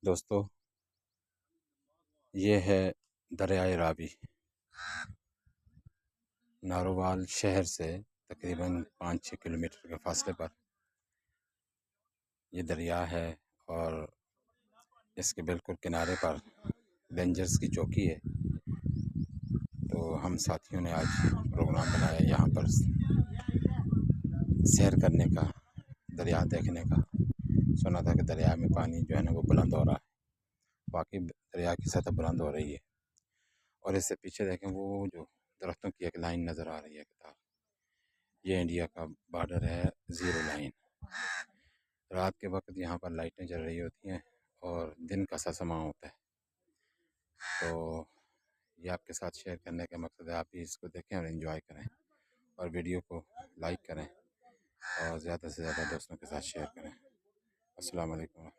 दोस्तों, ये है दरियाए रावी। नारोवाल शहर से तकरीबन 5-6 किलोमीटर के फासले पर ये दरिया है और इसके बिल्कुल किनारे पर रेंजर्स की चौकी है। तो हम साथियों ने आज प्रोग्राम बनाया यहाँ पर सैर करने का, दरिया देखने का। सुना था कि दरिया में पानी जो है ना वो बुलंद हो रहा है। वाकई दरिया की सतह बुलंद हो रही है और इससे पीछे देखें वो जो दरख्तों की एक लाइन नज़र आ रही है कि ये इंडिया का बॉर्डर है, ज़ीरो लाइन। रात के वक्त यहाँ पर लाइटें जल रही होती हैं और दिन का सा समा होता है। तो ये आपके साथ शेयर करने का मकसद है, आप भी इसको देखें और इन्जॉय करें और वीडियो को लाइक करें और ज़्यादा से ज़्यादा दोस्तों के साथ शेयर करें। अस्सलाम वालेकुम।